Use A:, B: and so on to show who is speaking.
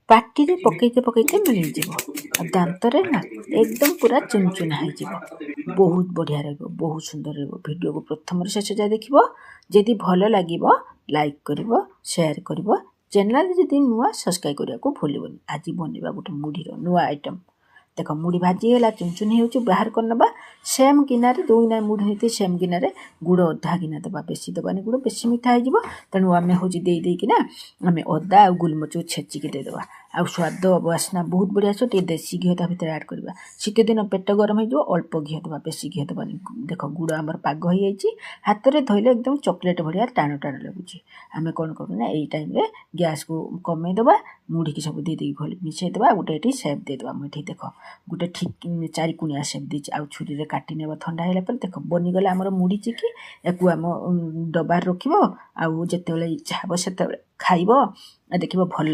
A: ପାଟିରେ ପକେଇତେ ପକେଇତେ ମିଳିଯିବ ଆଉ ଦାନ୍ତରେ ନା एकदम पूरा चुनचुना ହେଇଯିବ। ବହୁତ ବଢ଼ିଆ ରହିବ, ବହୁତ ସୁନ୍ଦର ରହିବ। ଭିଡ଼ିଓକୁ ପ୍ରଥମରୁ ଶେଷ ଯାଏ ଦେଖିବ। ଯଦି ଭଲ ଲାଗିବ ଲାଇକ୍ କରିବ, ସେୟାର କରିବ। ଚ୍ୟାନେଲ୍ ଯଦି ନୂଆ ସବସ୍କ୍ରାଇବ୍ କରିବାକୁ ଭୁଲିବନି। ଆଜି ବନେଇବା ଗୋଟେ ମୁଢ଼ିର ନୂଆ ଆଇଟମ୍। ଦେଖ ମୁଢ଼ି ଭାଜିଗଲା, ଚୁନଚୁନି ହେଉଛି, ବାହାର କରିନେବା। ସେମ୍ ଗିନାରେ 2 ଗିନା ମୁଢ଼ି ହେଇଥିବ, ସେମ୍ ଗିନାରେ ଗୁଡ଼ ଅଧା ଗିନା ଦେବା, ବେଶୀ ଦେବାନି, ଗୁଡ଼ ବେଶୀ ମିଠା ହେଇଯିବ। ତେଣୁ ଆମେ ହେଉଛି ଦେଇକିନା ଆମେ ଅଦା ଆଉ ଗୋଲମରିଚକୁ ଛେଚିକି ଦେଇଦେବା। ଆଉ ସ୍ୱାଦ ବାସ୍ନା ବହୁତ ବଢ଼ିଆ ଆସିବ। ଟିକେ ଦେଶୀ ଘିଅ ତା ଭିତରେ ଆଡ଼୍ କରିବା। ଶୀତ ଦିନ ପେଟ ଗରମ ହେଇଯିବ, ଅଳ୍ପ ଘିଅ ଦେବା, ବେଶୀ ଘିଅ ଦେବାନି। ଦେଖ ଗୁଡ଼ ଆମର ପାଗ ହେଇଯାଇଛି। ହାତରେ ଧୋଇଲେ ଏକଦମ ଚକୋଲେଟ୍ ଭଳିଆ ଟାଣ ଟାଣ ଲାଗୁଛି। ଆମେ କ'ଣ କରୁନା ଏଇ ଟାଇମ୍ରେ ଗ୍ୟାସ୍କୁ କମେଇ ଦେବା, ମୁଢ଼ିକି ସବୁ ଦେଇଦେଇକି ଭଲ ମିଶାଇ ଦେବା। ଗୋଟେ ଏଠି ସେପ୍ ଦେଇଦେବା। ମୁଁ ଏଠି ଦେଖ ଗୋଟେ ଠିକ୍ 4 କୋଣିଆ ସେପ୍ ଦେଇଛି। ଆଉ ଛୁରୀରେ କାଟି ନେବା। ଥଣ୍ଡା ହେଲା ପରେ ଦେଖ ବନିଗଲା ଆମର ମୁଢ଼ି ଚିକି। ୟାକୁ ଆମ ଡବାରେ ରଖିବ, ଆଉ ଯେତେବେଳେ ଇଚ୍ଛା ହେବ ସେତେବେଳେ ଖାଇବ। ଦେଖିବ ଭଲ